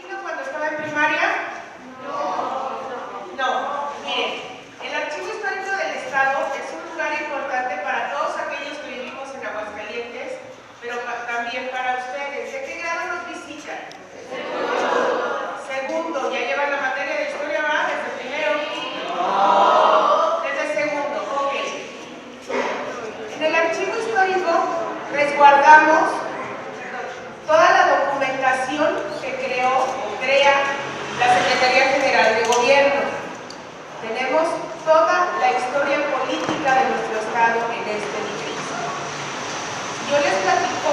vino cuando estaba en primaria? No. Miren, el Archivo Histórico del Estado es un lugar importante para todos aquellos que vivimos en Aguascalientes, pero también para ustedes. ¿De qué grado nos visitan? Segundo. ¿Ya llevan la materia de historia, va? ¿Desde primero? Desde segundo, ok. En el Archivo Histórico resguardamos toda la documentación que crea la Secretaría General de Gobierno. Tenemos toda la historia política de nuestro estado en este edificio. Yo les platico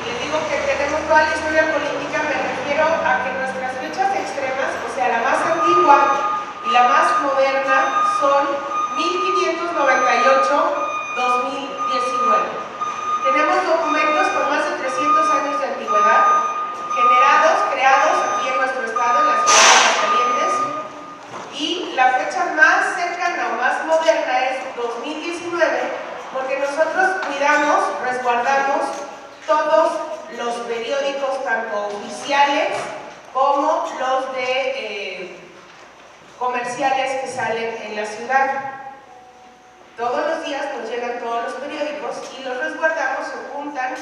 y les digo que tenemos toda la historia política, me refiero a que nuestras fechas extremas, o sea, la más antigua y la más moderna, son 1598-2019. Tenemos documentos con más de 300 años de antigüedad, creados aquí en nuestro estado, en la ciudad de Aguascalientes, y la fecha más cercana o más moderna es 2019, porque nosotros cuidamos, resguardamos todos los periódicos, tanto oficiales como los de comerciales que salen en la ciudad. Todos los días nos llegan todos los periódicos y los resguardamos, se juntan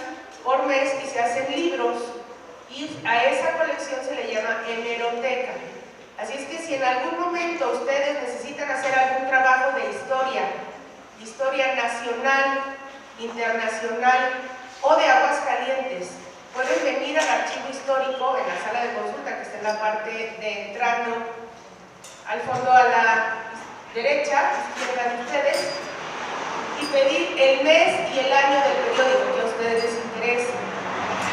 por mes y se hacen libros, y a esa colección se le llama hemeroteca. Así es que si en algún momento ustedes necesitan hacer algún trabajo de historia nacional, internacional o de Aguascalientes, pueden venir al Archivo Histórico en la sala de consulta que está en la parte de entrando al fondo a la derecha, izquierda de ustedes, y pedir el mes y el año del periódico que a ustedes les interese.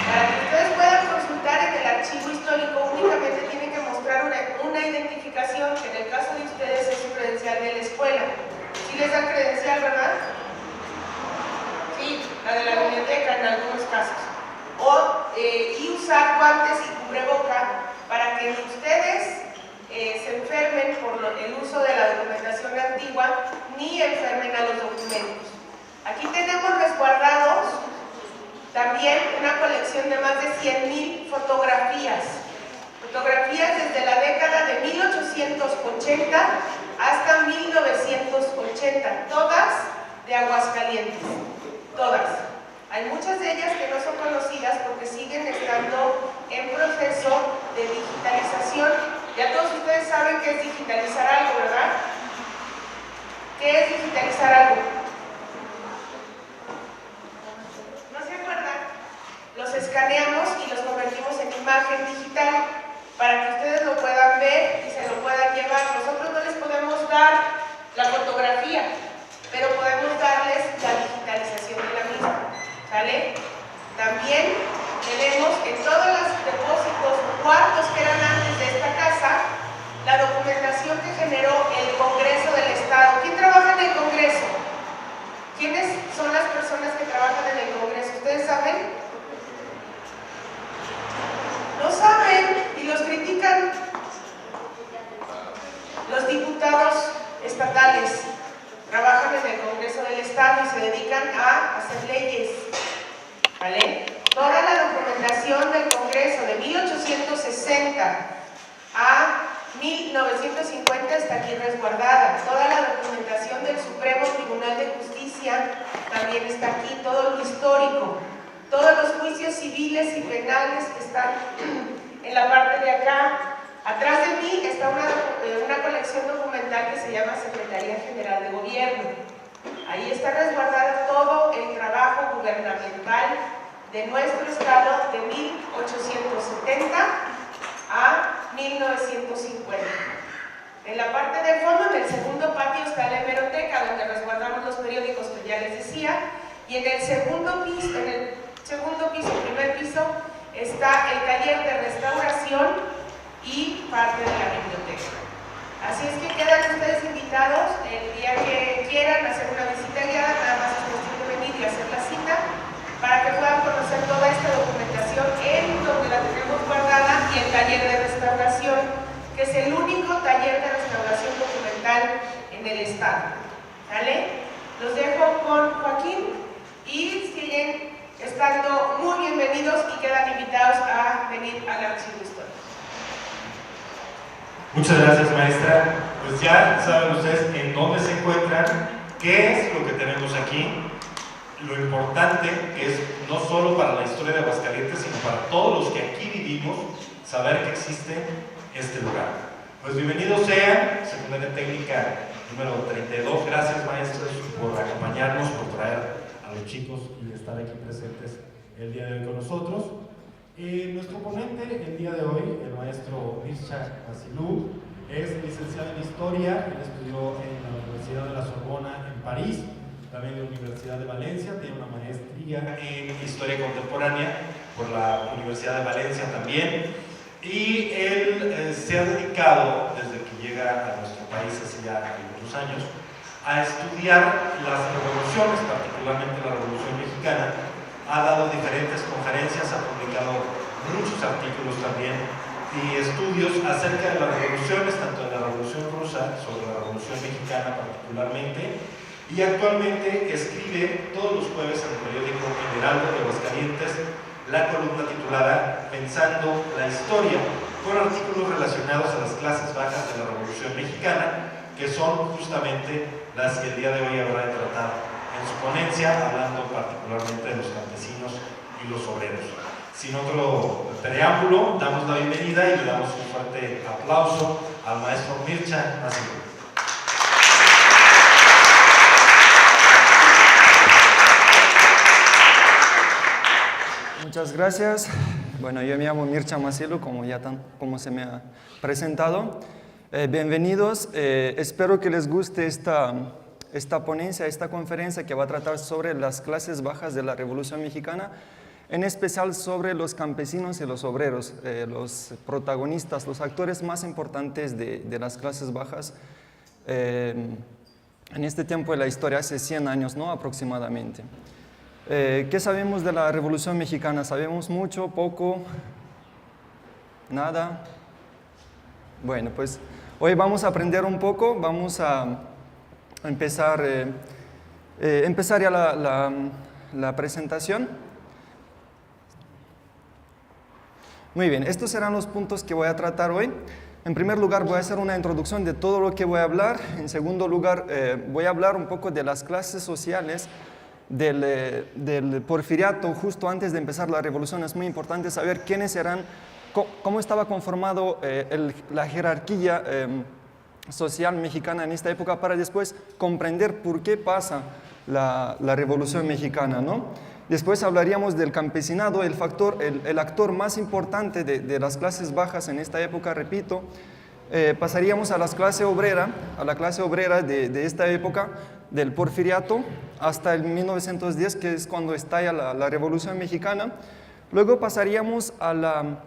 Para que ustedes puedan consultar en el Archivo Histórico, únicamente tienen que mostrar una identificación, que en el caso de ustedes es su credencial de la escuela. ¿Sí les dan credencial, verdad? Sí, la de la biblioteca en algunos casos. Y usar guantes y cubreboca para que ustedes se enfermen por el uso de la documentación antigua, ni enfermen a los documentos. Aquí tenemos resguardados también una colección de más de 100,000 fotografías. Fotografías desde la década de 1880 hasta 1980, todas de Aguascalientes, todas. Hay muchas de ellas que no son conocidas porque siguen estando en proceso de digitalización. Ya todos ustedes saben qué es digitalizar algo, ¿verdad? ¿Qué es digitalizar algo? ¿No se acuerdan? Los escaneamos y los convertimos en imagen digital para que ustedes lo puedan ver y se lo puedan llevar. Nosotros no les podemos dar la fotografía, pero podemos darles la digitalización de la misma. ¿Sale? También tenemos en todos los depósitos, cuartos que eran antes de esta casa, la documentación que generó el Congreso del Estado. ¿Quién trabaja en el Congreso? ¿Quiénes son las personas que trabajan en el Congreso? ¿Ustedes saben? No saben y los critican. Los diputados estatales trabajan en el Congreso del Estado y se dedican a hacer leyes. ¿Vale? Toda la documentación del Congreso de 1860 a 1950 está aquí resguardada. Toda la documentación del Supremo Tribunal de Justicia también está aquí, todo lo histórico. Todos los juicios civiles y penales que están en la parte de acá. Atrás de mí está una colección documental que se llama Secretaría General de Gobierno. Ahí está resguardado todo el trabajo gubernamental de nuestro estado de 1870 a 1950. En la parte del fondo, en el segundo patio, está la hemeroteca, donde resguardamos los periódicos que ya les decía, y en el segundo piso, primer piso, está el taller de restauración y parte de la biblioteca. Así es que quedan ustedes invitados el día que quieran hacer una visita guiada, nada más es cuestión de venir y hacer la cita para que puedan conocer toda esta documentación en donde la tenemos guardada, y el taller de restauración, que es el único taller de restauración documental en el estado. ¿Vale? Los dejo con Joaquín y siguen estando muy bienvenidos y quedan invitados a venir al Archivo Histórico. Muchas gracias, maestra. Pues ya saben ustedes en dónde se encuentran, qué es lo que tenemos aquí, lo importante que es no solo para la historia de Aguascalientes, sino para todos los que aquí vivimos, saber que existe este lugar. Pues bienvenidos sean, secundaria técnica número 32. Gracias, maestros, por acompañarnos, por traer a los chicos y estar aquí presentes el día de hoy con nosotros. Nuestro ponente el día de hoy, el maestro Mircea Macilou, es licenciado en Historia. Él estudió en la Universidad de la Sorbona en París, también en la Universidad de Valencia, tiene una maestría en Historia Contemporánea por la Universidad de Valencia también, y él se ha dedicado, desde que llega a nuestro país hace ya algunos años, a estudiar las revoluciones, particularmente la Revolución Mexicana. Ha dado diferentes conferencias, ha publicado muchos artículos también y estudios acerca de las revoluciones, tanto de la Revolución Rusa, sobre la Revolución Mexicana particularmente, y actualmente escribe todos los jueves en el periódico El Heraldo de Aguascalientes la columna titulada Pensando la Historia, con artículos relacionados a las clases bajas de la Revolución Mexicana, que son justamente las que el día de hoy habrá de tratar en su ponencia, hablando particularmente de los campesinos y los obreros. Sin otro preámbulo, damos la bienvenida y le damos un fuerte aplauso al maestro Mircea Macilou. Muchas gracias. Bueno, yo me llamo Mircea Macilou, como se me ha presentado. Bienvenidos. Espero que les guste esta ponencia, esta conferencia que va a tratar sobre las clases bajas de la Revolución Mexicana, en especial sobre los campesinos y los obreros, los protagonistas, los actores más importantes de las clases bajas en este tiempo de la historia, hace 100 años, ¿no? Aproximadamente. ¿Qué sabemos de la Revolución Mexicana? ¿Sabemos mucho, poco, nada? Bueno, pues hoy vamos a aprender un poco, vamos a empezar ya la presentación. Muy bien, estos serán los puntos que voy a tratar hoy. En primer lugar, voy a hacer una introducción de todo lo que voy a hablar. En segundo lugar, voy a hablar un poco de las clases sociales del porfiriato. Justo antes de empezar la revolución es muy importante saber quiénes eran, cómo estaba conformado la jerarquía social mexicana en esta época, para después comprender por qué pasa la Revolución Mexicana, ¿no? Después hablaríamos del campesinado, el actor más importante de las clases bajas en esta época, repito. Pasaríamos a la clase obrera de esta época, del porfiriato hasta el 1910, que es cuando estalla la Revolución Mexicana. Luego pasaríamos al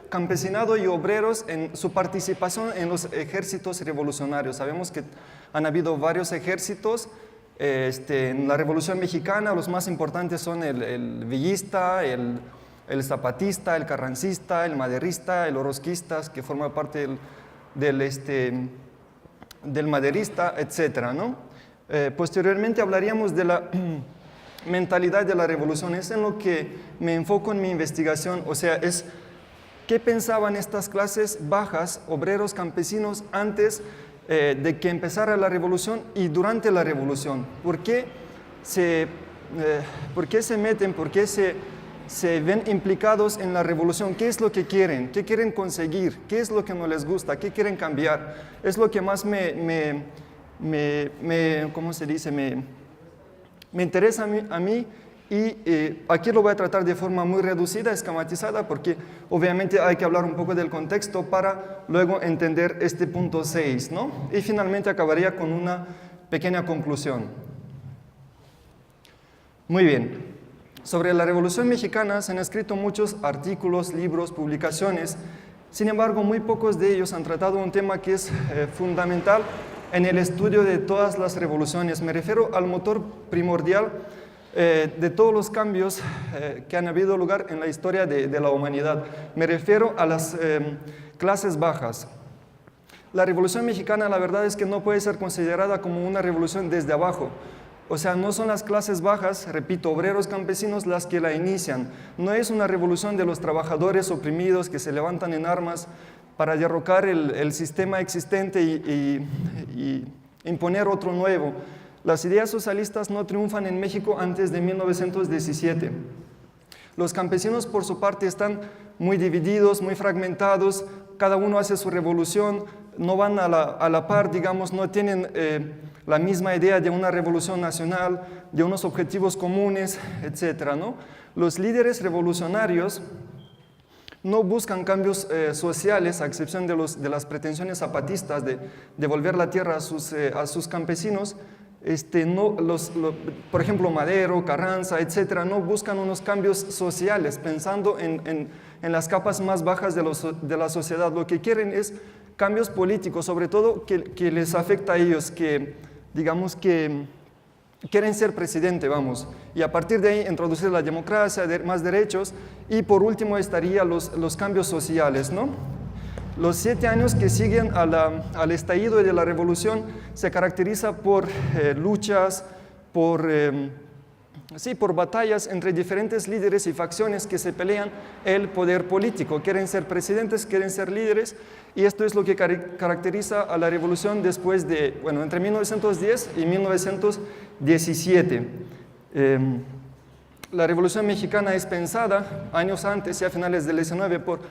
campesinado y obreros en su participación en los ejércitos revolucionarios. Sabemos que han habido varios ejércitos en la Revolución Mexicana. Los más importantes son el villista, el zapatista, el carrancista, el maderista, el orozquista, que forma parte del maderista, etc., ¿no? Posteriormente hablaríamos de la mentalidad de la revolución. Es en lo que me enfoco en mi investigación, o sea, es qué pensaban estas clases bajas, obreros, campesinos, antes de que empezara la revolución y durante la revolución. ¿Por qué se meten, por qué se ven implicados en la revolución? ¿Qué es lo que quieren? ¿Qué quieren conseguir? ¿Qué es lo que no les gusta? ¿Qué quieren cambiar? Es lo que más ¿cómo se dice? Me interesa a mí y aquí lo voy a tratar de forma muy reducida, esquematizada, porque obviamente hay que hablar un poco del contexto para luego entender este punto 6, ¿no? Y finalmente acabaría con una pequeña conclusión. Muy bien. Sobre la Revolución Mexicana se han escrito muchos artículos, libros, publicaciones. Sin embargo, muy pocos de ellos han tratado un tema que es fundamental en el estudio de todas las revoluciones. Me refiero al motor primordial de todos los cambios que han habido lugar en la historia de la humanidad. Me refiero a las clases bajas. La Revolución Mexicana, la verdad es que no puede ser considerada como una revolución desde abajo, O sea, no son las clases bajas, repito, obreros campesinos las que la inician. No es una revolución de los trabajadores oprimidos que se levantan en armas para derrocar el sistema existente y imponer otro nuevo. Las ideas socialistas no triunfan en México antes de 1917. Los campesinos, por su parte, están muy divididos, muy fragmentados, cada uno hace su revolución, no van a la par, digamos, no tienen la misma idea de una revolución nacional, de unos objetivos comunes, etc., ¿no? Los líderes revolucionarios no buscan cambios sociales, a excepción de las pretensiones zapatistas de devolver la tierra a sus campesinos. Por ejemplo, Madero, Carranza, etc., no buscan unos cambios sociales, pensando en las capas más bajas de la sociedad. Lo que quieren es cambios políticos, sobre todo que les afecta a ellos, que digamos que quieren ser presidente, vamos, y a partir de ahí introducir la democracia, más derechos, y por último estarían los cambios sociales, ¿no? Los 7 años que siguen al estallido de la revolución se caracteriza por luchas, por batallas entre diferentes líderes y facciones que se pelean el poder político. Quieren ser presidentes, quieren ser líderes, y esto es lo que caracteriza a la revolución después entre 1910 y 1917. La Revolución Mexicana es pensada años antes, ya a finales del 19, por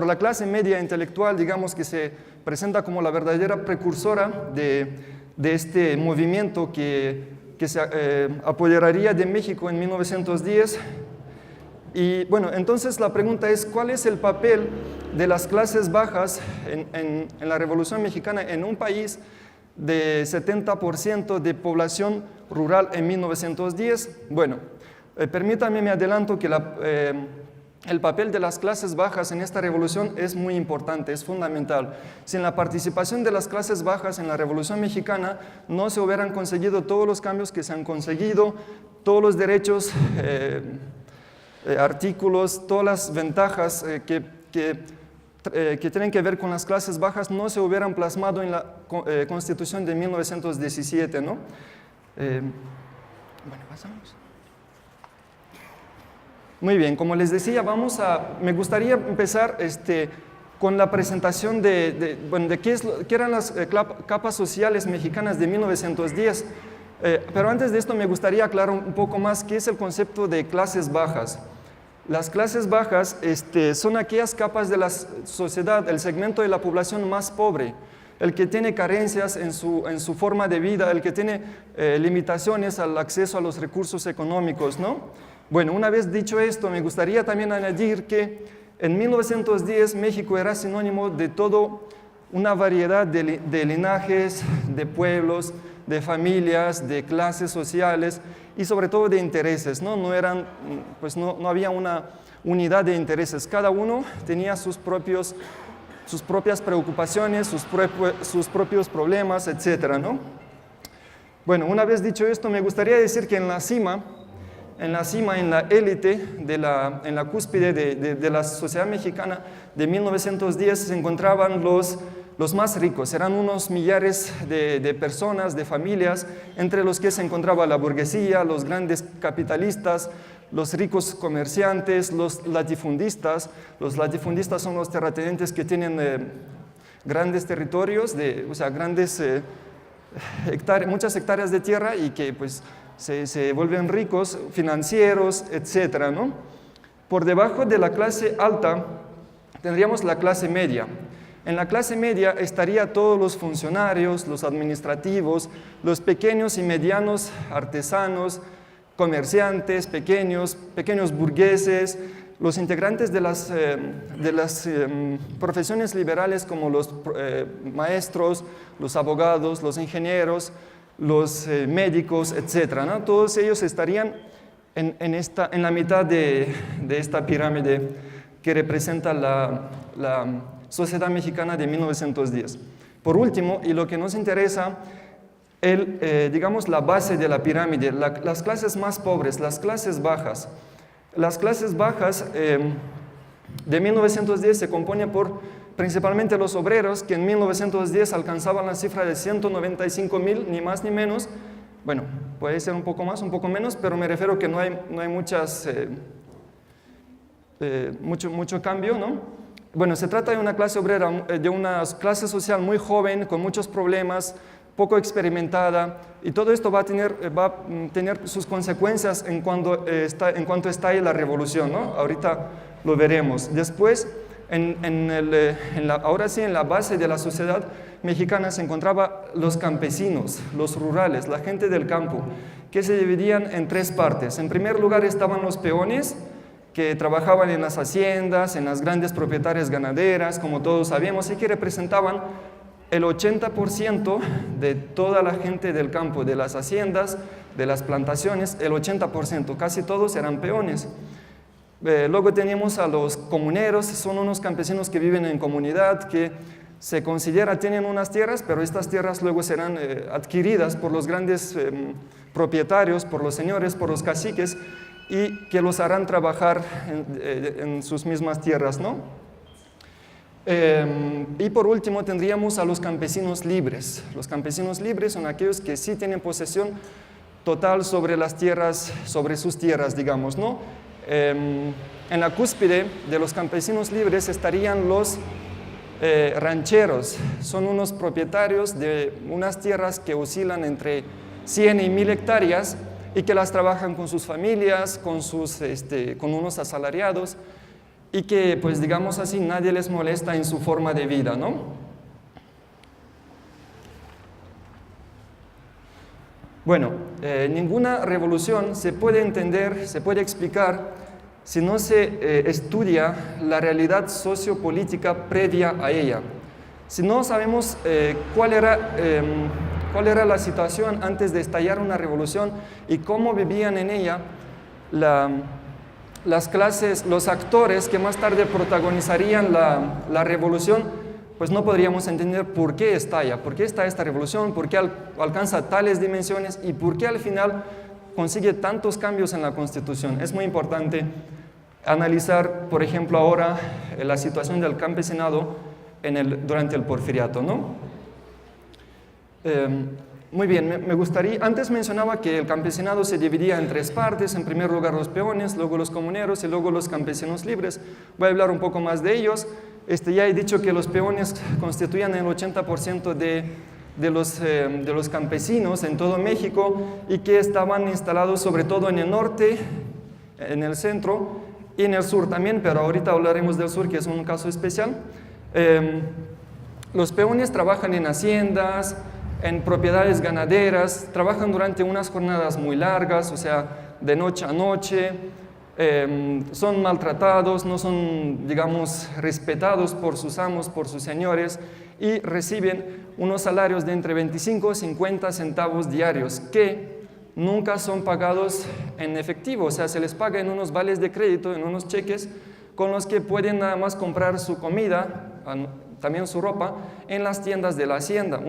la clase media intelectual, digamos, que se presenta como la verdadera precursora de este movimiento que se apoderaría de México en 1910. Y bueno, entonces la pregunta es, ¿cuál es el papel de las clases bajas en la Revolución Mexicana en un país de 70% de población rural en 1910? Bueno, permítanme, me adelanto que el papel de las clases bajas en esta revolución es muy importante, es fundamental. Sin la participación de las clases bajas en la Revolución Mexicana no se hubieran conseguido todos los cambios que se han conseguido, todos los derechos, artículos, todas las ventajas que tienen que ver con las clases bajas no se hubieran plasmado en la Constitución de 1917, ¿no? Bueno, pasamos. Muy bien, como les decía, me gustaría empezar con la presentación de qué eran las capas sociales mexicanas de 1910. Pero antes de esto me gustaría aclarar un poco más qué es el concepto de clases bajas. Las clases bajas son aquellas capas de la sociedad, el segmento de la población más pobre, el que tiene carencias en su forma de vida, el que tiene limitaciones al acceso a los recursos económicos, ¿no? Bueno, una vez dicho esto, me gustaría también añadir que en 1910 México era sinónimo de toda una variedad de linajes, de pueblos, de familias, de clases sociales y sobre todo de intereses, ¿no? No había una unidad de intereses, cada uno tenía sus propias preocupaciones, sus propios problemas, etc., ¿no? Bueno, una vez dicho esto, me gustaría decir que en la élite, en la cúspide de la sociedad mexicana de 1910 se encontraban los más ricos. Eran unos millares de personas, de familias, entre los que se encontraba la burguesía, los grandes capitalistas, los ricos comerciantes, los latifundistas. Los latifundistas son los terratenientes que tienen grandes territorios, muchas hectáreas de tierra y que pues se vuelven ricos, financieros, etcétera, ¿no? Por debajo de la clase alta tendríamos la clase media. En la clase media estarían todos los funcionarios, los administrativos, los pequeños y medianos artesanos, comerciantes, pequeños burgueses, los integrantes de las profesiones liberales como los maestros, los abogados, los ingenieros, los médicos, etc., ¿no? Todos ellos estarían en la mitad de esta pirámide que representa la sociedad mexicana de 1910. Por último, y lo que nos interesa, digamos la base de la pirámide, las clases más pobres, las clases bajas. Las clases bajas de 1910 se componen por principalmente los obreros, que en 1910 alcanzaban la cifra de 195.000, ni más ni menos. Bueno, puede ser un poco más, un poco menos, pero me refiero que no hay mucho cambio, ¿no? Bueno, se trata de una clase obrera, de una clase social muy joven, con muchos problemas, poco experimentada, y todo esto va a tener sus consecuencias en cuanto estalle la revolución, ¿no? Ahorita lo veremos. Después, ahora sí, en la base de la sociedad mexicana se encontraban los campesinos, los rurales, la gente del campo, que se dividían en tres partes. En primer lugar estaban los peones, que trabajaban en las haciendas, en las grandes propietarias ganaderas, como todos sabemos, y que representaban el 80% de toda la gente del campo, de las haciendas, de las plantaciones, el 80%, casi todos eran peones. Luego tenemos a los comuneros, son unos campesinos que viven en comunidad, que se considera tienen unas tierras, pero estas tierras luego serán adquiridas por los grandes propietarios, por los señores, por los caciques, y que los harán trabajar en sus mismas tierras, ¿no? Y por último tendríamos a los campesinos libres. Los campesinos libres son aquellos que sí tienen posesión total sobre las tierras, sobre sus tierras, digamos, ¿no? En la cúspide de los campesinos libres estarían los rancheros. Son unos propietarios de unas tierras que oscilan entre 100 y 1000 hectáreas y que las trabajan con sus familias, con unos asalariados, y que, pues digamos así, nadie les molesta en su forma de vida, ¿no? Bueno, ninguna revolución se puede entender, se puede explicar si no se estudia la realidad sociopolítica previa a ella. Si no sabemos cuál era la situación antes de estallar una revolución y cómo vivían en ella las clases, los actores que más tarde protagonizarían la revolución, pues no podríamos entender por qué estalla, por qué está esta revolución, por qué alcanza tales dimensiones y por qué al final consigue tantos cambios en la Constitución. Es muy importante analizar, por ejemplo, ahora la situación del campesinado durante el Porfiriato, ¿no? Muy bien, me gustaría, antes mencionaba que el campesinado se dividía en tres partes, en primer lugar los peones, luego los comuneros y luego los campesinos libres. Voy a hablar un poco más de ellos. Ya he dicho que los peones constituían el 80% de los campesinos en todo México y que estaban instalados sobre todo en el norte, en el centro y en el sur también, pero ahorita hablaremos del sur, que es un caso especial. Los peones trabajan en haciendas, en propiedades ganaderas, trabajan durante unas jornadas muy largas, o sea, de noche a noche, son maltratados, no son, digamos, respetados por sus amos, por sus señores, y reciben unos salarios de entre 25 y 50 centavos diarios, que nunca son pagados en efectivo, o sea, se les paga en unos vales de crédito, en unos cheques, con los que pueden nada más comprar su comida, también su ropa, en las tiendas de la hacienda,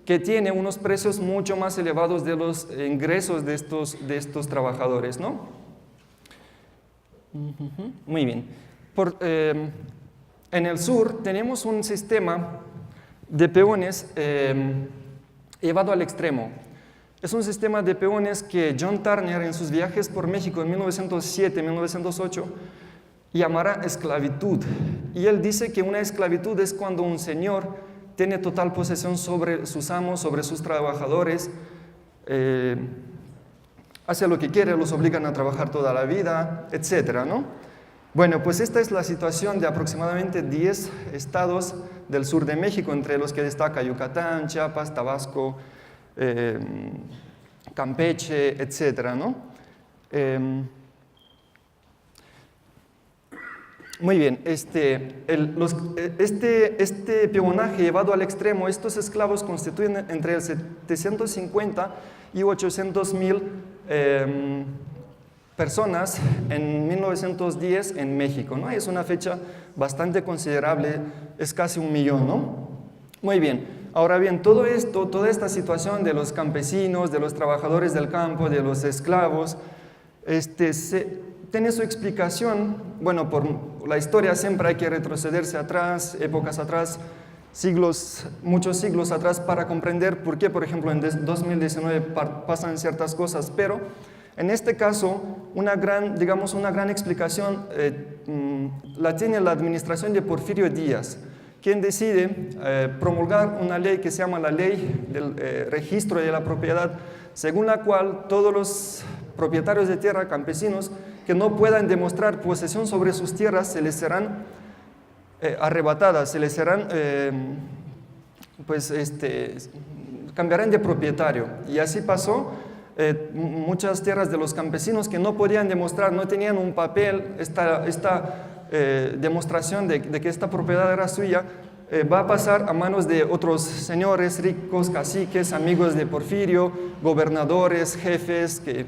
que tiene unos precios mucho más elevados de los ingresos de estos trabajadores, ¿no? Muy bien. En el sur tenemos un sistema de peones llevado al extremo. Es un sistema de peones que John Turner en sus viajes por México en 1907-1908 llamará esclavitud. Y él dice que una esclavitud es cuando un señor tiene total posesión sobre sus amos, sobre sus trabajadores, hace lo que quiere, los obligan a trabajar toda la vida, etcétera, ¿no? Bueno, pues esta es la situación de aproximadamente 10 estados del sur de México, entre los que destaca Yucatán, Chiapas, Tabasco, Campeche, etcétera, ¿no? Muy bien, este peonaje llevado al extremo, estos esclavos constituyen entre el 750 y 800,000 personas en 1910 en México, ¿no? Es una fecha bastante considerable, es casi 1 millón, ¿no? Muy bien, ahora bien, todo esto, toda esta situación de los campesinos, de los trabajadores del campo, de los esclavos, tiene su explicación, bueno, la historia siempre hay que retrocederse atrás, épocas atrás, siglos, muchos siglos atrás para comprender por qué, por ejemplo, en 2019 pasan ciertas cosas, pero en este caso, digamos, una gran explicación la tiene la administración de Porfirio Díaz, quien decide promulgar una ley que se llama la Ley del Registro de la Propiedad, según la cual todos los propietarios de tierra, campesinos, que no puedan demostrar posesión sobre sus tierras, se les serán arrebatadas, se les serán, cambiarán de propietario. Y así pasó. Muchas tierras de los campesinos que no podían demostrar, no tenían un papel, esta demostración de que esta propiedad era suya, va a pasar a manos de otros señores ricos, caciques, amigos de Porfirio, gobernadores, jefes que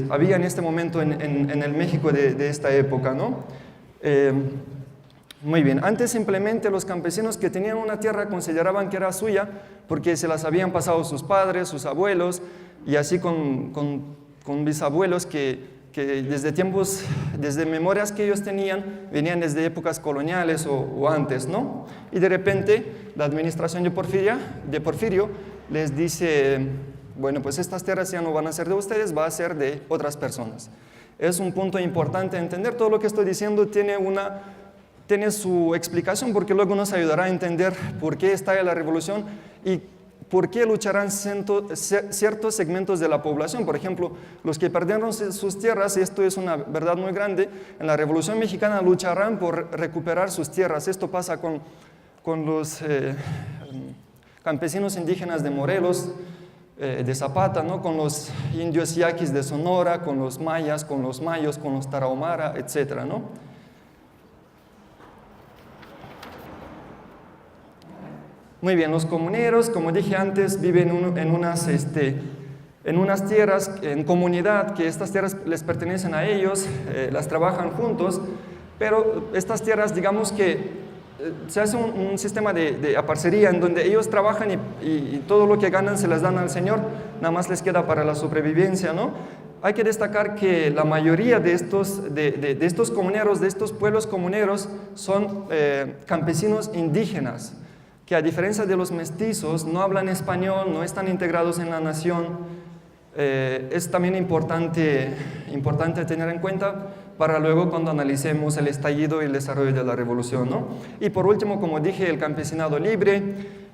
había en este momento en el México de esta época, ¿no? Muy bien, antes simplemente los campesinos que tenían una tierra consideraban que era suya porque se las habían pasado sus padres, sus abuelos y así con bisabuelos que desde memorias que ellos tenían, venían desde épocas coloniales o antes, ¿no? Y de repente la administración de Porfirio les dice, bueno, pues estas tierras ya no van a ser de ustedes, va a ser de otras personas. Es un punto importante entender, todo lo que estoy diciendo tiene su explicación porque luego nos ayudará a entender por qué estalla la revolución y por qué lucharán ciertos segmentos de la población. Por ejemplo, los que perdieron sus tierras, y esto es una verdad muy grande, en la Revolución Mexicana lucharán por recuperar sus tierras. Esto pasa con los campesinos indígenas de Morelos, de Zapata, ¿no? Con los indios yaquis de Sonora, con los mayas, con los mayos, con los tarahumara, etc., ¿no? Muy bien, los comuneros, como dije antes, viven en unas tierras, en comunidad, que estas tierras les pertenecen a ellos, las trabajan juntos, pero estas tierras, digamos que se hace un sistema de aparcería en donde ellos trabajan y todo lo que ganan se les dan al Señor, nada más les queda para la sobrevivencia, ¿no? Hay que destacar que la mayoría de estos comuneros, de estos pueblos comuneros, son campesinos indígenas, que a diferencia de los mestizos no hablan español, no están integrados en la nación. Es también importante tener en cuenta para luego cuando analicemos el estallido y el desarrollo de la revolución, ¿no? Y por último, como dije, el campesinado libre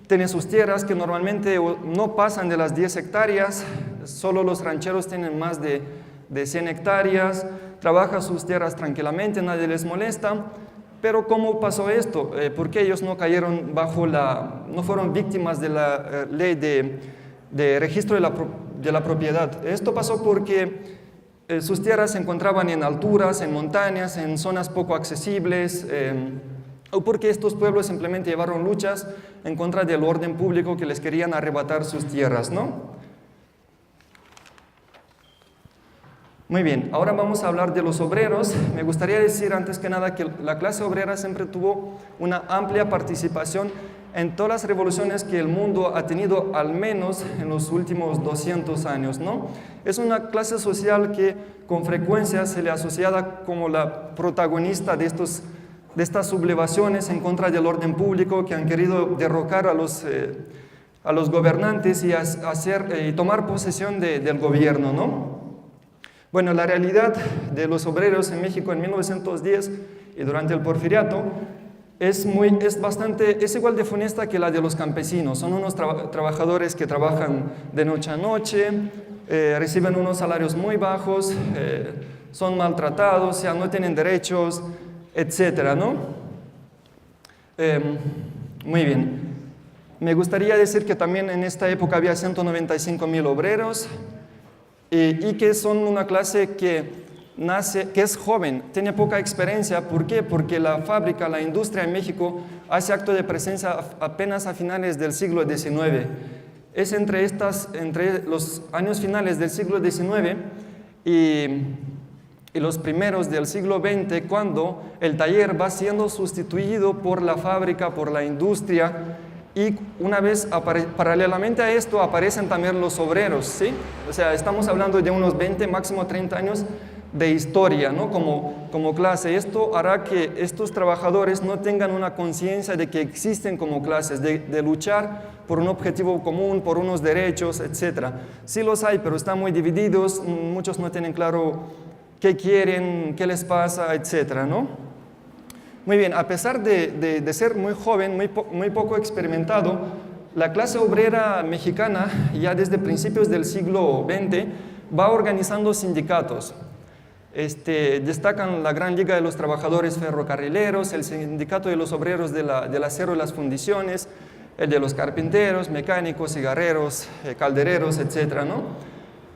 tiene sus tierras que normalmente no pasan de las 10 hectáreas, solo los rancheros tienen más de 100 hectáreas, trabajan sus tierras tranquilamente, nadie les molesta. Pero ¿cómo pasó esto? ¿Por qué ellos no cayeron no fueron víctimas de la ley de registro de la propiedad? Esto pasó porque sus tierras se encontraban en alturas, en montañas, en zonas poco accesibles, o porque estos pueblos simplemente llevaron luchas en contra del orden público que les querían arrebatar sus tierras, ¿no? Muy bien, ahora vamos a hablar de los obreros. Me gustaría decir antes que nada que la clase obrera siempre tuvo una amplia participación en todas las revoluciones que el mundo ha tenido, al menos en los últimos 200 años, ¿no? Es una clase social que con frecuencia se le asociada como la protagonista de estas sublevaciones en contra del orden público, que han querido derrocar a los gobernantes y tomar posesión del gobierno, ¿no? Bueno, la realidad de los obreros en México en 1910 y durante el Porfiriato es igual de funesta que la de los campesinos. Son unos trabajadores que trabajan de noche a noche, reciben unos salarios muy bajos, son maltratados, o sea, no tienen derechos, etcétera, ¿no? Muy bien. Me gustaría decir que también en esta época había 195,000 obreros, y que son una clase que es joven, tiene poca experiencia. ¿Por qué? Porque la fábrica, la industria en México hace acto de presencia apenas a finales del siglo XIX. Es entre los años finales del siglo XIX y los primeros del siglo XX cuando el taller va siendo sustituido por la fábrica, por la industria. Y una vez, paralelamente a esto, aparecen también los obreros, ¿sí? O sea, estamos hablando de unos 20, máximo 30 años de historia, ¿no? como clase. Esto hará que estos trabajadores no tengan una conciencia de que existen como clases, de luchar por un objetivo común, por unos derechos, etc. Sí los hay, pero están muy divididos, muchos no tienen claro qué quieren, qué les pasa, etc., ¿no? Muy bien, a pesar de ser muy joven, muy poco experimentado, la clase obrera mexicana ya desde principios del siglo XX va organizando sindicatos. Destacan la Gran Liga de los Trabajadores Ferrocarrileros, el Sindicato de los Obreros del Acero y las Fundiciones, el de los carpinteros, mecánicos, cigarreros, caldereros, etc., ¿no?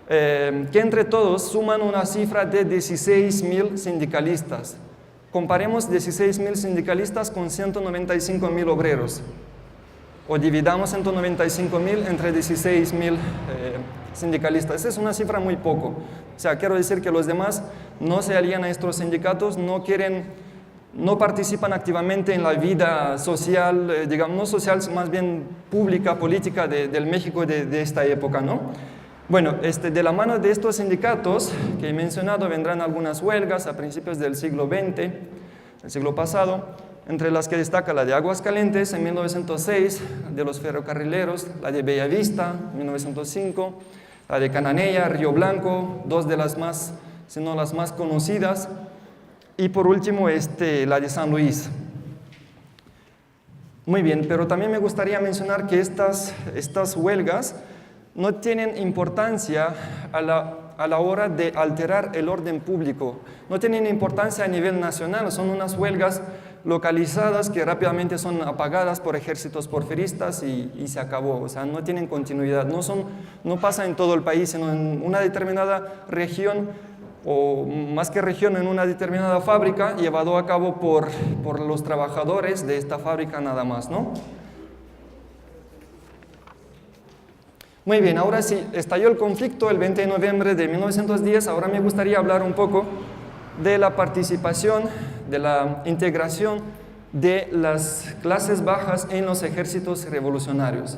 Que entre todos suman una cifra de 16.000 sindicalistas. Comparemos 16.000 sindicalistas con 195.000 obreros, o dividamos 195.000 entre 16.000 sindicalistas. Es una cifra muy poco. O sea, quiero decir que los demás no se alían a estos sindicatos, no participan activamente en la vida social, digamos, no social, más bien pública, política del México de esta época, ¿no? Bueno, de la mano de estos sindicatos que he mencionado vendrán algunas huelgas a principios del siglo XX, el siglo pasado, entre las que destaca la de Aguascalientes en 1906, de los ferrocarrileros, la de Bellavista en 1905, la de Cananea, Río Blanco, dos de las más, si no las más conocidas, y por último la de San Luis. Muy bien, pero también me gustaría mencionar que estas huelgas no tienen importancia a la hora de alterar el orden público, no tienen importancia a nivel nacional, son unas huelgas localizadas que rápidamente son apagadas por ejércitos porfiristas y se acabó. O sea, no tienen continuidad, no pasa en todo el país, sino en una determinada región, o más que región, en una determinada fábrica, llevado a cabo por los trabajadores de esta fábrica nada más, ¿no? Muy bien, ahora sí, estalló el conflicto el 20 de noviembre de 1910, ahora me gustaría hablar un poco de la participación, de la integración de las clases bajas en los ejércitos revolucionarios.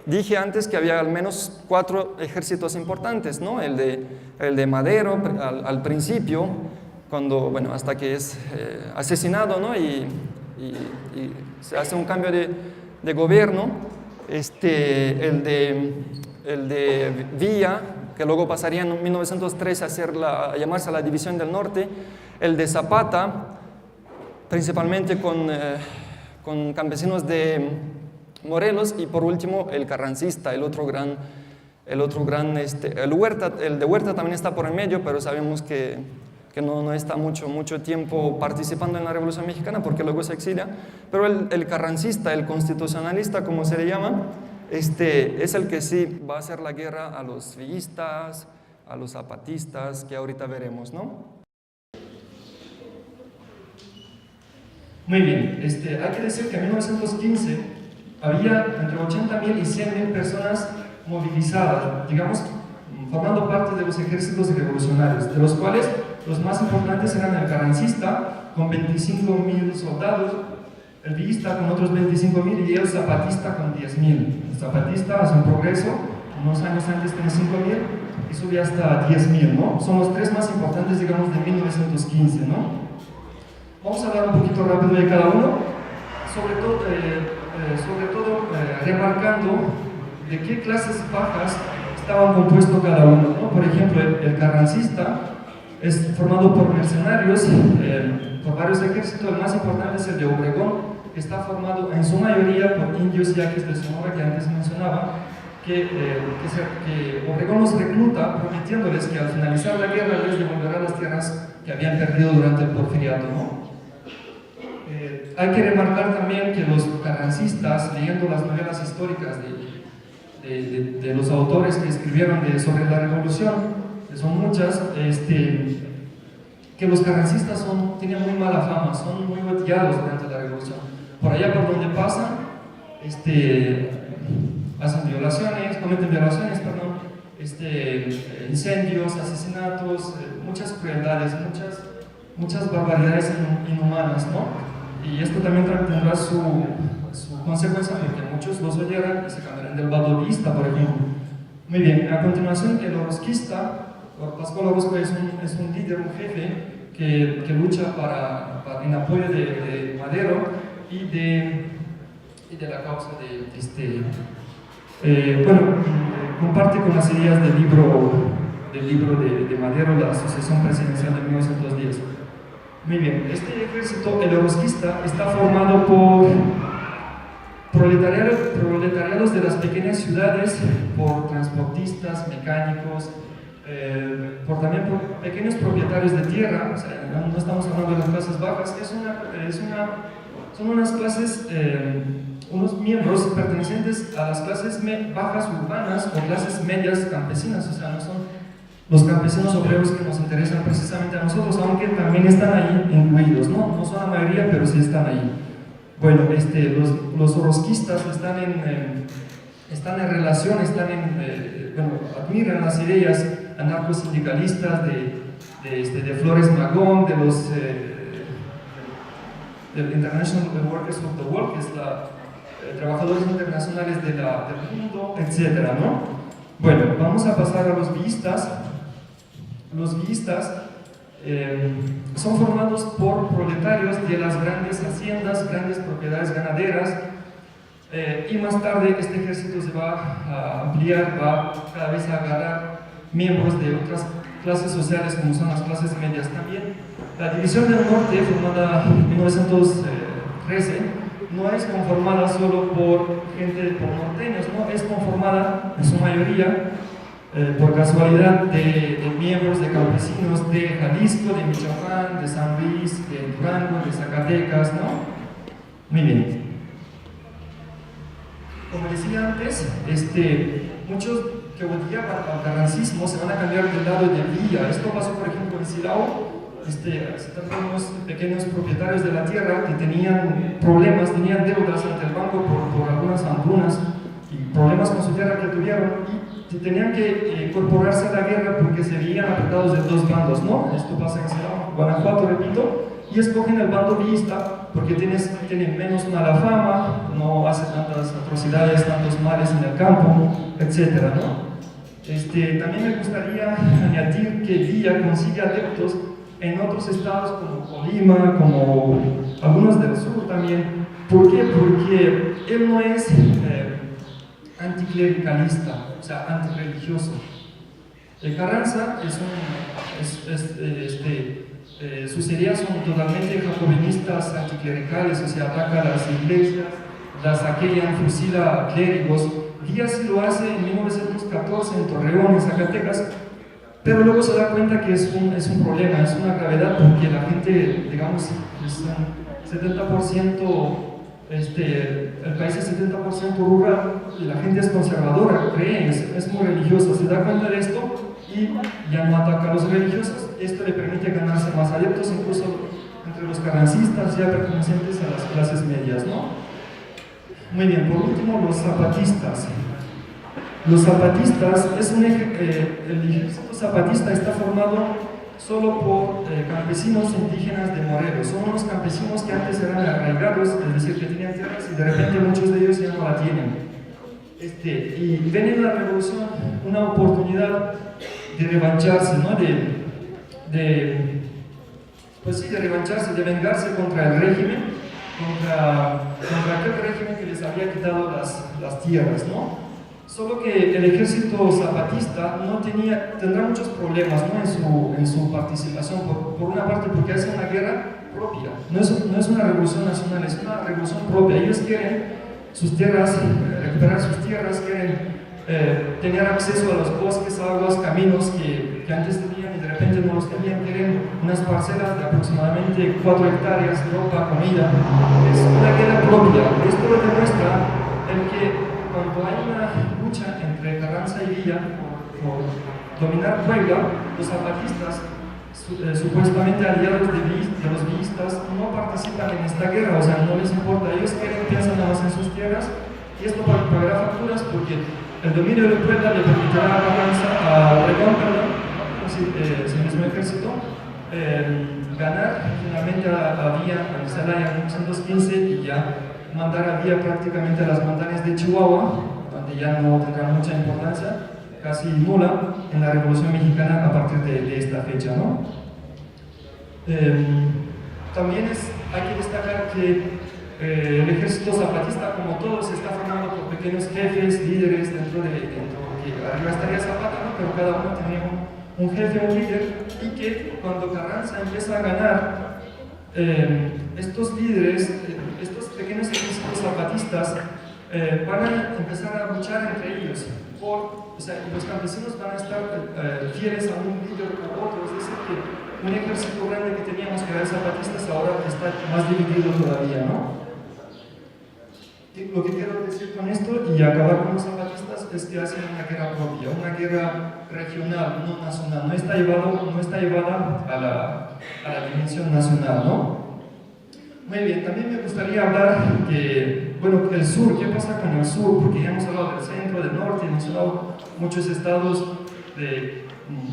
Dije antes que había al menos 4 ejércitos importantes, ¿no? El de Madero al principio, bueno, hasta que es asesinado, ¿no? y se hace un cambio de gobierno. El de Villa, que luego pasaría en 1913 a llamarse la División del Norte, el de Zapata, principalmente con campesinos de Morelos, y por último el carrancista, el de Huerta también está por el medio, pero sabemos que no está mucho tiempo participando en la Revolución Mexicana porque luego se exilia, pero el carrancista, el constitucionalista, como se le llama, es el que sí va a hacer la guerra a los villistas, a los zapatistas, que ahorita veremos, ¿no? Muy bien, hay que decir que en 1915 había entre 80.000 y 100.000 personas movilizadas, digamos, formando parte de los ejércitos revolucionarios, de los cuales los más importantes eran el carrancista, con 25.000 soldados, el villista con otros 25.000 y el zapatista con 10.000. El zapatista hace un progreso, unos años antes tenía 5.000 y sube hasta 10.000, ¿no? Son los 3 más importantes, digamos, de 1915, ¿no? Vamos a hablar un poquito rápido de cada uno, sobre todo remarcando de qué clases bajas estaban compuestos cada uno, ¿no? Por ejemplo, el carrancista es formado por mercenarios, por varios ejércitos. El más importante es el de Obregón, que está formado en su mayoría por indios yaquis de Sonora, que antes mencionaba, que Obregón los recluta prometiéndoles que al finalizar la guerra les devolverá las tierras que habían perdido durante el porfiriato, ¿no? Hay que remarcar también que los carrancistas, leyendo las novelas históricas de los autores que escribieron sobre la revolución, que son muchas, que los carrancistas tienen muy mala fama, son muy odiados durante la revolución. Por allá por donde pasan, cometen violaciones, incendios, asesinatos, muchas crueldades, muchas barbaridades inhumanas, ¿no? Y esto también tendrá su consecuencia, porque muchos los odiarán y se cambiarán del badovista, por ejemplo. Muy bien, a continuación el orozquista Pascual Orozco es un líder, un jefe que lucha en apoyo de Madero y de la causa comparte con las ideas del libro de Madero, la Asociación Presidencial de 1910. Muy bien, este ejército, el orozquista, está formado por proletariados de las pequeñas ciudades, por transportistas, mecánicos, también por pequeños propietarios de tierra. O sea, no estamos hablando de las clases bajas, son unas clases, unos miembros pertenecientes a las clases bajas urbanas o clases medias campesinas. O sea, no son los campesinos obreros que nos interesan precisamente a nosotros, aunque también están ahí incluidos, ¿no? No son la mayoría, pero sí están ahí. Bueno, los orozquistas están en relación, admiran las ideas anarcosindicalistas de Flores Magón, del International Workers of the World, que es trabajadores internacionales del mundo, etc., ¿no? Bueno, vamos a pasar a los villistas. Los villistas son formados por proletarios de las grandes haciendas, grandes propiedades ganaderas, y más tarde este ejército se va a ampliar, va cada vez a agarrar miembros de otras clases sociales como son las clases medias también. La División del Norte, formada en 1913, no es conformada solo por norteños, ¿no? Es conformada en su mayoría por casualidad de miembros de campesinos de Jalisco, de Michoacán, de San Luis, de Durango, de Zacatecas, ¿no? Muy bien. Como decía antes, muchos que odiaban al carrancismo se van a cambiar del lado de Villa. Esto pasó, por ejemplo, en Silao. Se tratan de unos pequeños propietarios de la tierra que tenían problemas, tenían deudas ante el banco por algunas hambrunas y problemas con su tierra que tuvieron, y tenían que incorporarse a la guerra porque se veían apretados de dos bandos, ¿no? Esto pasa en Silao, Guanajuato, repito, y escogen el bando villista porque tienen menos mala fama, no hace tantas atrocidades, tantos males en el campo, etc., ¿no? También me gustaría añadir que Villa consigue adeptos en otros estados como Colima, como algunos del sur también. ¿Por qué? Porque él no es anticlericalista, o sea, antirreligioso. Carranza sus ideas son totalmente jacobinistas, anticlericales, o sea, ataca a las iglesias, las saquean, fusila a clérigos. Díaz sí lo hace en 1914 en Torreón, en Zacatecas, pero luego se da cuenta que es un problema, es una gravedad, porque la gente, digamos, es un 70%, el país es 70% rural y la gente es conservadora, cree, es muy religiosa, se da cuenta de esto y ya no ataca a los religiosos. Esto le permite ganarse más adeptos, incluso entre los carrancistas ya pertenecientes a las clases medias, ¿no? Muy bien, por último, los zapatistas. Los zapatistas, el ejército zapatista está formado solo por campesinos indígenas de Morelos. Son unos campesinos que antes eran arraigados, es decir, que tenían tierras y de repente muchos de ellos ya no la tienen. Y ven en la revolución una oportunidad de revancharse, ¿no? de revancharse, de vengarse contra el régimen, contra aquel régimen que les había quitado las tierras, ¿no? Solo que el ejército zapatista tendrá muchos problemas, ¿no? en su participación, por una parte porque hace una guerra propia, no es una revolución nacional, es una revolución propia. Ellos quieren sus tierras, recuperar sus tierras, quieren tener acceso a los bosques, aguas, caminos que antes tenían y de repente no los tenían. Quieren unas parcelas de aproximadamente 4 hectáreas, ropa, comida. Es una guerra propia. Esto lo demuestra el que cuando hay una lucha entre Carranza y Villa por dominar Puebla, los zapatistas, supuestamente aliados de los villistas, no participan en esta guerra, o sea, no les importa. Ellos piensan nada más en sus tierras, y esto pagará facturas porque el dominio de Puebla le permitirá a Carranza, a Obregón, es el mismo ejército, ganar finalmente a Villa en Celaya en 1915 y ya mandar a Villa prácticamente a las montañas de Chihuahua, donde ya no tendrá mucha importancia, casi nula en la Revolución Mexicana a partir de esta fecha, ¿no? También hay que destacar que el ejército zapatista, como todos, está formado por pequeños jefes, líderes dentro que arriba estaría Zapata, ¿no? Pero cada uno tenía un jefe, un líder, y que cuando Carranza empieza a ganar, estos líderes, estos pequeños ejércitos zapatistas, van a empezar a luchar entre ellos. O sea, los campesinos van a estar fieles a un líder u otro, es decir, que un ejército grande que teníamos que era de zapatistas ahora está más dividido todavía, ¿no? Lo que quiero decir con esto y acabar con los zapatistas es que hacen una guerra propia, una guerra regional, no nacional, no está llevada a la dimensión nacional, ¿no? Muy bien, también me gustaría hablar que, bueno, el sur, ¿qué pasa con el sur? Porque ya hemos hablado del centro, del norte, hemos hablado de muchos estados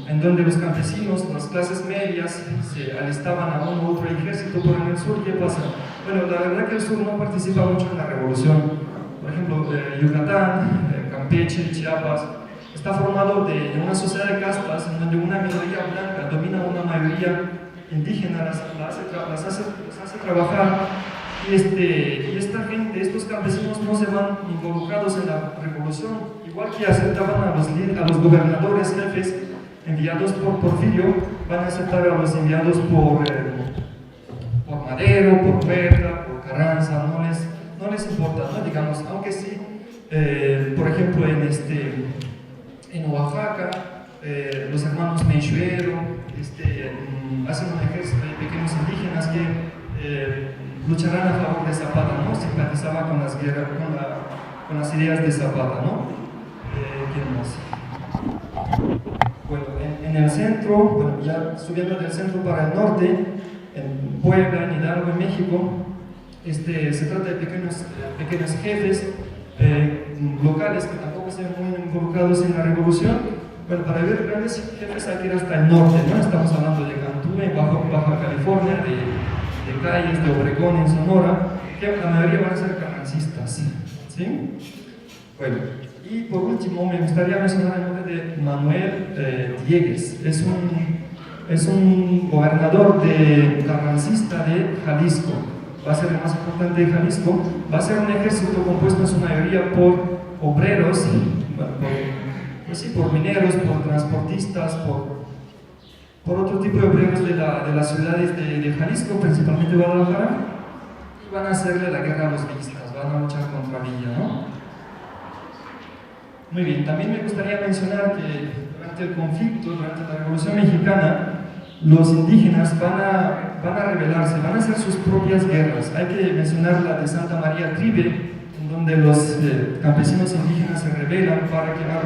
en donde los campesinos, las clases medias, se alistaban a uno u otro ejército, pero en el sur, ¿qué pasa? Bueno, la verdad que el sur no participa mucho en la revolución. Por ejemplo, Yucatán, Campeche, Chiapas, está formado de una sociedad de castas en donde una minoría blanca domina a una mayoría indígena, las hace trabajar, y esta gente, estos campesinos no se van involucrados en la revolución, igual que aceptaban a los gobernadores, jefes enviados por Porfirio, van a aceptar a los enviados por Madero, por Huerta, por Carranza, no les importa, ¿no? Digamos, aunque sí, por ejemplo, en Oaxaca, los hermanos Menchuero hacen un ejército de pequeños indígenas que lucharán a favor de Zapata, ¿no? Simpatizaba con las guerras, con las ideas de Zapata, ¿no? ¿Quién más? Bueno, en el centro, bueno, ya subiendo del centro para el norte, en Puebla, en Hidalgo, en México, se trata de pequeños jefes locales que tampoco están muy involucrados en la revolución. Bueno, para ver grandes jefes hay que ir hasta el norte, ¿no? Estamos hablando de Cantú, en Baja California, de Calles, de Obregón, en Sonora, que la mayoría van a ser carrancistas, ¿sí? Bueno, y por último me gustaría mencionar el nombre de Manuel Diegues. Es un gobernador carrancista de Jalisco, va a ser el más importante de Jalisco, va a ser un ejército compuesto en su mayoría por obreros, bueno, por mineros, por transportistas, por otro tipo de obreros de las ciudades de Jalisco, principalmente Guadalajara, y van a hacerle la guerra a los villistas, van a luchar contra Villa, ¿no? Muy bien, también me gustaría mencionar que durante el conflicto, durante la Revolución Mexicana, los indígenas van a rebelarse, van a hacer sus propias guerras. Hay que mencionar la de Santa María Tribe, en donde los campesinos indígenas se rebelan para quemar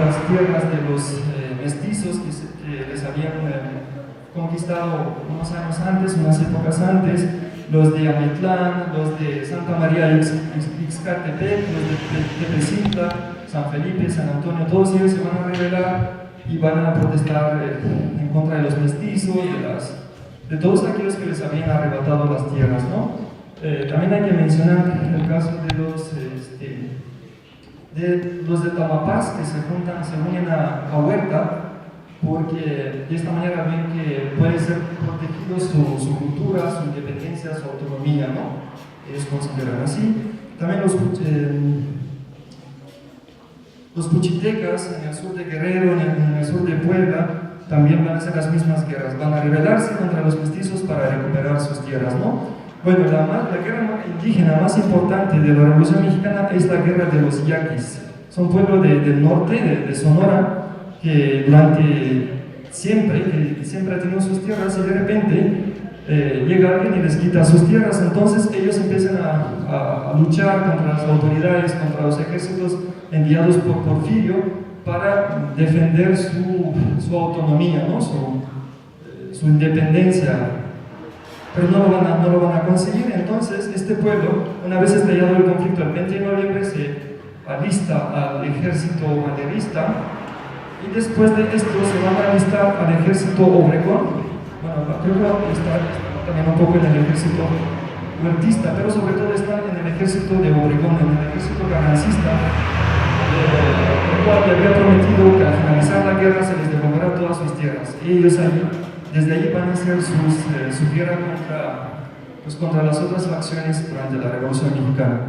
las tierras de los mestizos que les habían conquistado unos años antes, unas épocas antes, los de Amitlán, los de Santa María Ixcatepec, los de Tepecintla, San Felipe, San Antonio, todos ellos se van a rebelar y van a protestar en contra de los mestizos, de todos aquellos que les habían arrebatado las tierras, ¿no? También hay que mencionar el caso de los de Tamapás, que se unen a Huerta, porque de esta manera ven que puede ser protegido su cultura, su independencia, su autonomía, ¿no? Ellos consideran así. También los puchitecas en el sur de Guerrero, en el sur de Puebla, también van a hacer las mismas guerras, van a rebelarse contra los mestizos para recuperar sus tierras, ¿no? Bueno, la guerra indígena más importante de la Revolución Mexicana es la guerra de los yaquis. Son pueblos del norte, de Sonora, que siempre ha tenido sus tierras y de repente llega alguien y les quita sus tierras. Entonces ellos empiezan a luchar contra las autoridades, contra los ejércitos enviados por Porfirio para defender su autonomía, ¿no? su independencia. Pero no lo van a conseguir. Entonces este pueblo, una vez estallado el conflicto, el 20 de noviembre se alista al ejército maderista, y después de esto se van a alistar al ejército Obregón. Bueno, creo que está también un poco en el ejército huertista, pero sobre todo están en el ejército de Obregón, en el ejército carrancista, el cual le había prometido que al finalizar la guerra se les devolverá todas sus tierras. Y ellos ahí, desde ahí van a hacer su guerra contra las otras facciones durante la Revolución Mexicana.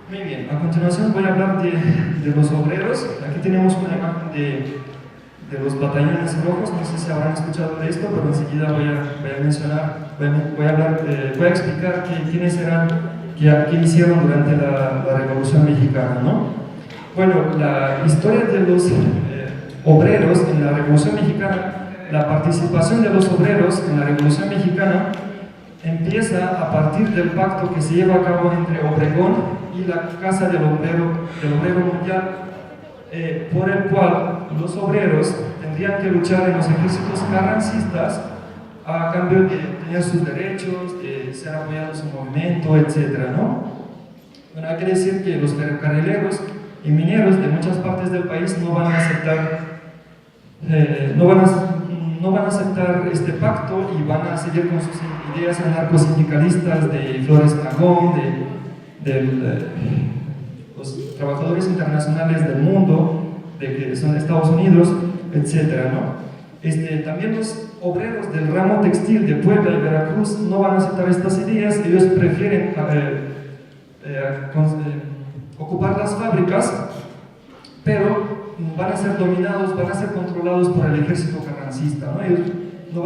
Muy bien, a continuación voy a hablar de los obreros. Aquí tenemos una imagen de los batallones rojos. No sé si habrán escuchado de esto, pero enseguida voy a mencionar, voy a explicar quiénes eran, qué hicieron durante la Revolución Mexicana, ¿no? Bueno, la historia de los obreros en la Revolución Mexicana, la participación de los obreros en la Revolución Mexicana empieza a partir del pacto que se lleva a cabo entre Obregón y la Casa del Obrero Mundial, por el cual los obreros tendrían que luchar en los ejércitos carrancistas a cambio de tener sus derechos, de ser apoyados en movimiento, etc., ¿no? Bueno, hay que decir que los ferrocarrileros y mineros de muchas partes del país no van a aceptar este pacto y van a seguir con sus ideas anarcosindicalistas de Flores Magón, de los trabajadores internacionales del mundo, de que son Estados Unidos, etc., ¿no? También los obreros del ramo textil de Puebla y Veracruz no van a aceptar estas ideas. Ellos prefieren ocupar las fábricas, pero van a ser dominados, van a ser controlados por el ejército carrancista, ¿no? Ellos no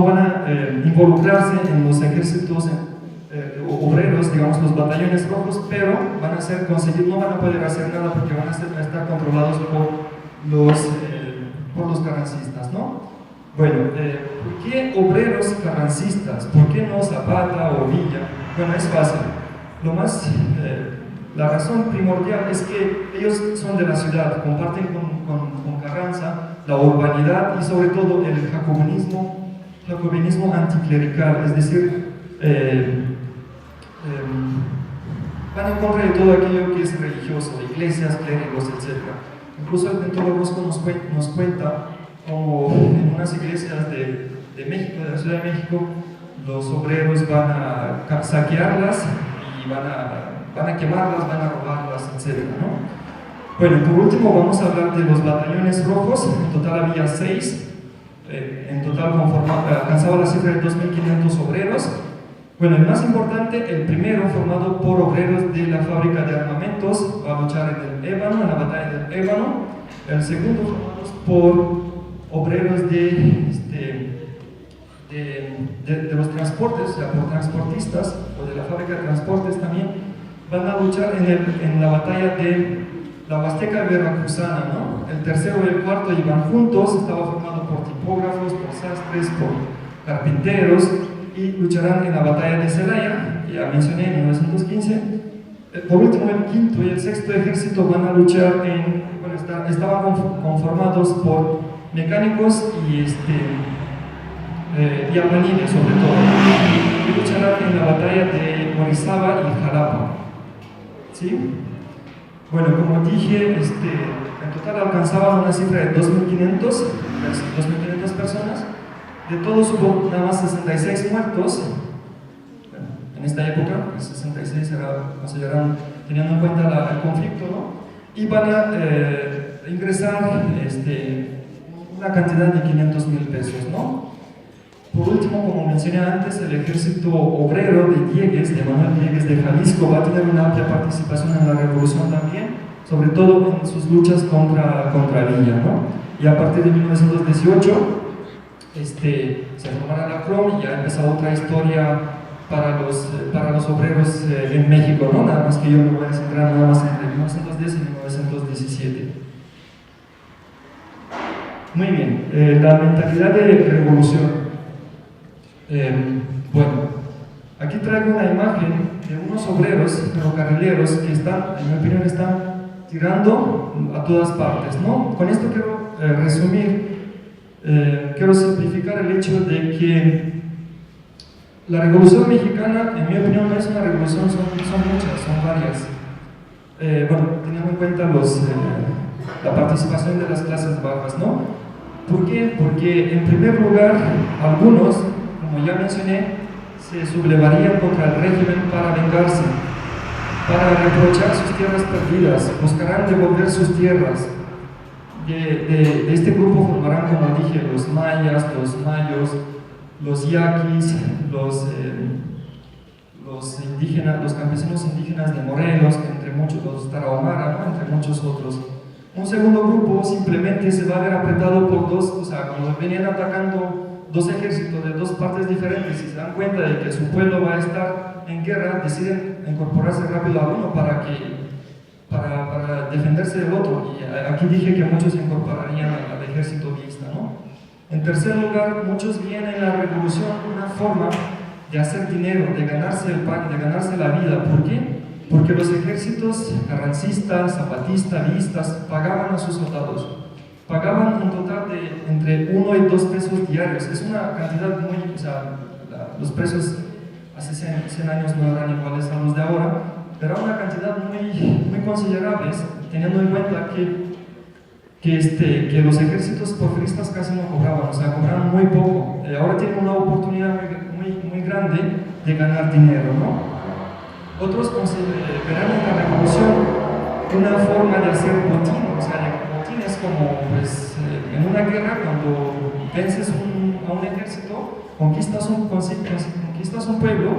van a involucrarse en los ejércitos obreros, digamos los batallones rojos, pero no van a poder hacer nada porque van a estar controlados por los carrancistas, ¿no? Bueno, ¿por qué obreros carrancistas? ¿Por qué no Zapata o Villa? Bueno, es fácil. La razón primordial es que ellos son de la ciudad, comparten con Carranza la urbanidad y sobre todo el jacobinismo anticlerical, es decir, van en contra de todo aquello que es religioso, iglesias, clérigos, etc. Incluso el pintor Orozco nos cuenta como en unas iglesias de México, de la Ciudad de México, los obreros van a saquearlas y van a quemarlas, van a robarlas, etc., ¿no? Bueno, por último vamos a hablar de los batallones rojos. En total había 6, en total alcanzaba la cifra de 2.500 obreros. Bueno, el más importante, el primero, formado por obreros de la fábrica de armamentos, va a luchar en el Ébano, en la batalla del Ébano. El segundo, formados por obreros de los transportes, o sea, por transportistas, o de la fábrica de transportes también, van a luchar en la batalla de la Huasteca Veracruzana, ¿no? El tercero y el cuarto iban juntos, estaba formado por tipógrafos, por sastres, por carpinteros, y lucharán en la batalla de Celaya, ya mencioné, en 1915. Por último, el quinto y el sexto ejército van a luchar estaban conformados por mecánicos y albañiles sobre todo, y lucharán en la batalla de Orizaba y Jalapa, ¿sí? Bueno, como dije, en total alcanzaban una cifra de 2.500 personas. De todos hubo nada más 66 muertos. Bueno, en esta época, 66 era considerado, teniendo en cuenta el conflicto, ¿no? Y van a ingresar una cantidad de 500,000 pesos, ¿no? Por último, como mencioné antes, el ejército obrero de Diegues, de Manuel Diegues de Jalisco, va a tener una amplia participación en la revolución también, sobre todo en sus luchas contra Villa, ¿no? Y a partir de 1918 se formará la CROM y ya empezó otra historia para los obreros en México, ¿no? Nada más que yo me voy a centrar nada más entre 1910 y 1917. Muy bien, la mentalidad de revolución. Bueno, aquí traigo una imagen de unos obreros ferrocarrileros que en mi opinión, están tirando a todas partes, ¿no? Con esto quiero resumir, quiero simplificar el hecho de que la Revolución Mexicana, en mi opinión, no es una revolución, son muchas, son varias. Bueno, teniendo en cuenta la participación de las clases bajas, ¿no? ¿Por qué? Porque, en primer lugar, algunos, como ya mencioné, se sublevarían contra el régimen para vengarse, para reprochar sus tierras perdidas, buscarán devolver sus tierras. De este grupo formarán, como dije, los mayas, los mayos, los yaquis, los indígenas, los campesinos indígenas de Morelos, entre muchos, los tarahumara, ¿no? Entre muchos otros. Un segundo grupo simplemente se va a ver apretado por dos, o sea, como venían atacando dos ejércitos de dos partes diferentes y se dan cuenta de que su pueblo va a estar en guerra, deciden incorporarse rápido a uno para defenderse del otro. Y aquí dije que muchos se incorporarían al ejército vista, ¿no? En tercer lugar, muchos ven en la revolución una forma de hacer dinero, de ganarse el pan, de ganarse la vida. ¿Por qué? Porque los ejércitos carrancistas, zapatistas, vistas, pagaban a sus soldados. Pagaban un total de entre 1 y 2 pesos diarios. Es una cantidad muy... O sea, los precios hace 100 años no eran iguales a los de ahora, pero era una cantidad muy considerable, teniendo en cuenta que los ejércitos porfiristas casi no cobraban, o sea, cobraban muy poco. Ahora tienen una oportunidad muy grande de ganar dinero, ¿no? Otros verán en la revolución una forma de hacer botín, o sea, el botín es como, pues, en una guerra, cuando vences a un ejército, conquistas un pueblo,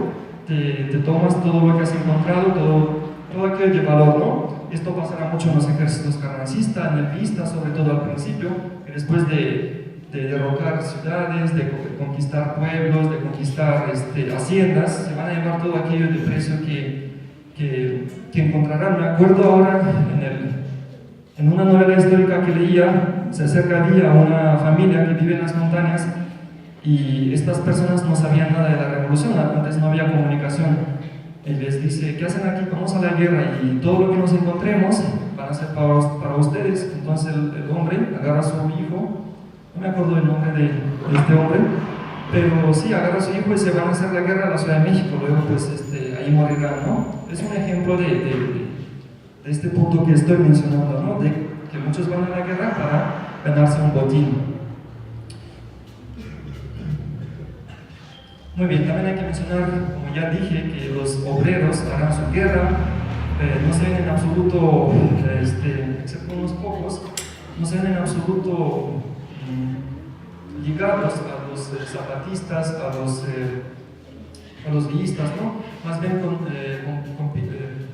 te tomas todo lo que has encontrado, todo aquello de valor, ¿no? Esto pasará mucho en los ejércitos carrancistas, en el vista, sobre todo al principio, que después de derrocar ciudades, de conquistar pueblos, de conquistar haciendas, se van a llevar todo aquello de precio que encontrarán. Me acuerdo ahora en una novela histórica que leía, se acerca allí a una familia que vive en las montañas y estas personas no sabían nada de la revolución, antes no había comunicación. Y les dice, ¿qué hacen aquí? Vamos a la guerra y todo lo que nos encontremos van a ser para ustedes. Entonces el hombre agarra a su hijo, no me acuerdo el nombre de este hombre, pero sí, agarra a su hijo y se van a hacer la guerra a la Ciudad de México, luego pues ahí morirán, ¿no? Es un ejemplo de este punto que estoy mencionando, ¿no? De que muchos van a la guerra para ganarse un botín. Muy bien, también hay que mencionar, como ya dije, que los obreros harán su guerra, no se ven en absoluto, excepto unos pocos, no se ven en absoluto ligados a los zapatistas, a los villistas, ¿no? Más bien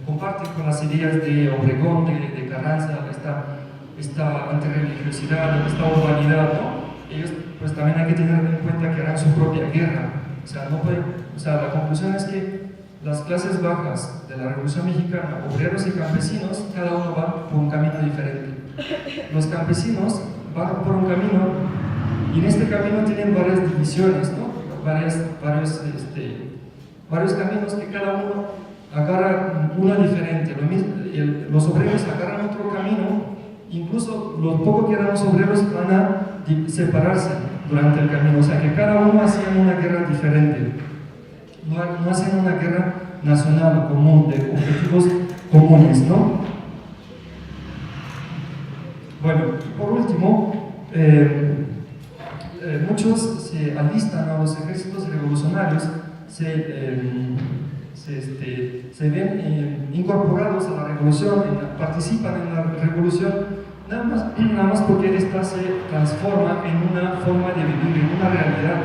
comparten con las ideas de Obregón, de Carranza, esta antirreligiosidad, esta urbanidad, ¿no? Ellos pues también hay que tener en cuenta que harán su propia guerra. O sea, la conclusión es que las clases bajas de la Revolución Mexicana, obreros y campesinos, cada uno va por un camino diferente. Los campesinos van por un camino y en este camino tienen varias divisiones, ¿no? Varios caminos que cada uno agarra una diferente. Los obreros agarran otro camino, incluso los pocos que eran los obreros van a separarse durante el camino, o sea que cada uno hacía una guerra diferente, no hacían una guerra nacional común, de objetivos comunes, ¿no? Bueno, por último, muchos se alistan a los ejércitos revolucionarios, se ven incorporados a la revolución, participan en la revolución, nada más porque esta se transforma en una forma de vivir, en una realidad.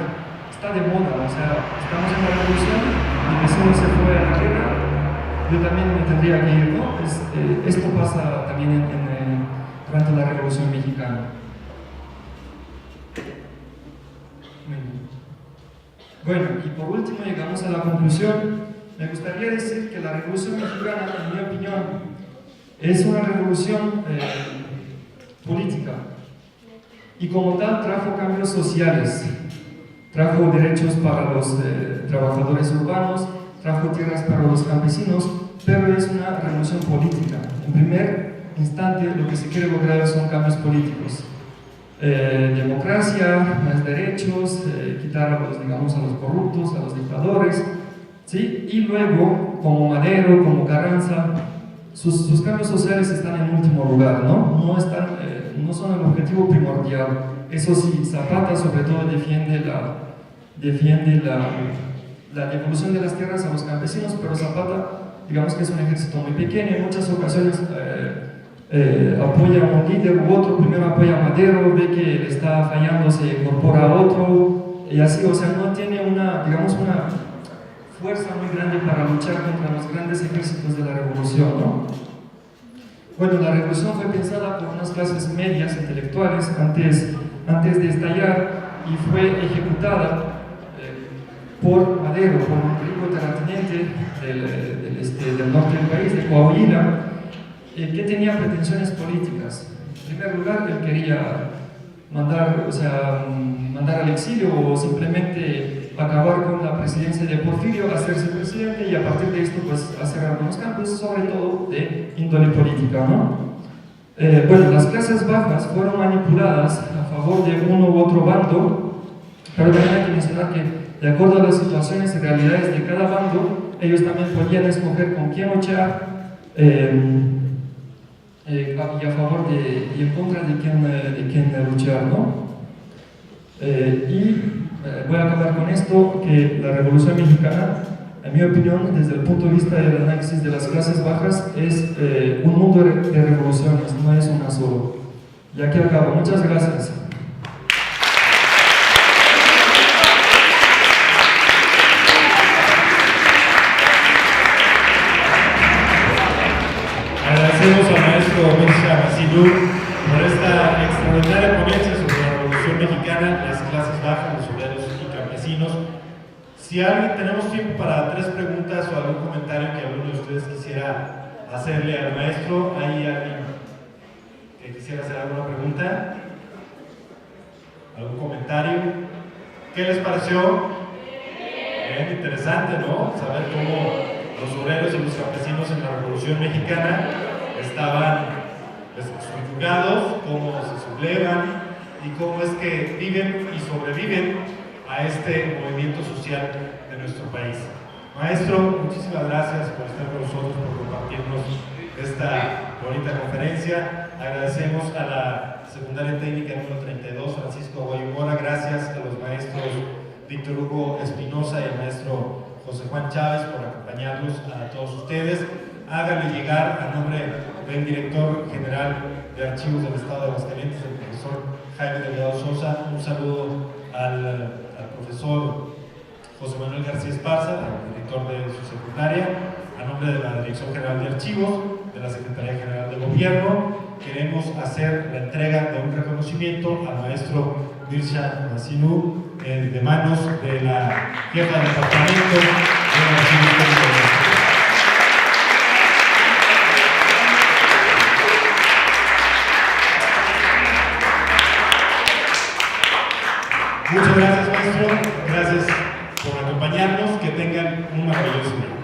Está de moda, o sea, estamos en la revolución, mi vecino se fue a la guerra, yo también me tendría que ir, ¿no? Esto pasa también durante la Revolución Mexicana. Bueno, y por último llegamos a la conclusión. Me gustaría decir que la Revolución Mexicana, en mi opinión, es una revolución política y como tal trajo cambios sociales, trajo derechos para los trabajadores urbanos, trajo tierras para los campesinos, pero es una revolución política. En primer instante lo que se quiere lograr son cambios políticos, democracia, más derechos, quitar a los corruptos, a los dictadores, ¿sí? Y luego, como Madero, como Carranza, sus cambios sociales están en último lugar, ¿no? No son el objetivo primordial. Eso sí, Zapata sobre todo defiende la devolución de las tierras a los campesinos, pero Zapata, digamos que es un ejército muy pequeño, en muchas ocasiones apoya a un líder u otro, primero apoya a Madero, ve que le está fallando, se incorpora a otro, y así, o sea, no tiene una, digamos, una fuerza muy grande para luchar contra los grandes ejércitos de la revolución, ¿no? Bueno, la revolución fue pensada por unas clases medias intelectuales antes de estallar y fue ejecutada por Madero, por un rico terrateniente del norte del país, de Coahuila, que tenía pretensiones políticas. En primer lugar, él quería mandar al exilio o simplemente acabar con la presidencia de Porfirio, hacerse presidente y a partir de esto pues hacer algunos cambios, sobre todo de índole política, ¿no? Bueno, las clases bajas fueron manipuladas a favor de uno u otro bando, pero también hay que mencionar que de acuerdo a las situaciones y realidades de cada bando, ellos también podían escoger con quién luchar y a favor y en contra de quién luchar, ¿no? Voy a acabar con esto, que la Revolución Mexicana, en mi opinión, desde el punto de vista del análisis de las clases bajas, es un mundo de revoluciones, no es una solo. Y aquí acabo. Muchas gracias. Agradecemos al maestro Mircea Macinnú por esta extraordinaria ponencia sobre la Revolución Mexicana, las clases bajas, los obreros y campesinos. Si tenemos tiempo para 3 preguntas o algún comentario que alguno de ustedes quisiera hacerle al maestro. ¿Hay alguien que quisiera hacer alguna pregunta? ¿Algún comentario? ¿Qué les pareció? Bien, interesante, ¿no? Saber cómo los obreros y los campesinos en la Revolución Mexicana estaban subyugados, cómo se sublevan y cómo es que viven y sobreviven a este movimiento social de nuestro país. Maestro, muchísimas gracias por estar con nosotros, por compartirnos esta bonita conferencia. Agradecemos a la secundaria técnica número 32, Francisco Aguayo Mora. Gracias a los maestros Víctor Hugo Espinosa y al maestro José Juan Chávez por acompañarnos a todos ustedes. Háganle llegar a nombre del director general de Archivos del Estado de Aguascalientes, el profesor Jaime Delgado Sosa, un saludo al profesor José Manuel García Esparza, el director de su secretaria, a nombre de la Dirección General de Archivos, de la Secretaría General de Gobierno. Queremos hacer la entrega de un reconocimiento al maestro Mircea Macinnú de manos de la jefa de departamento de Archivos Territoriales. Muchas gracias, maestro. Gracias por acompañarnos. Que tengan un maravilloso día.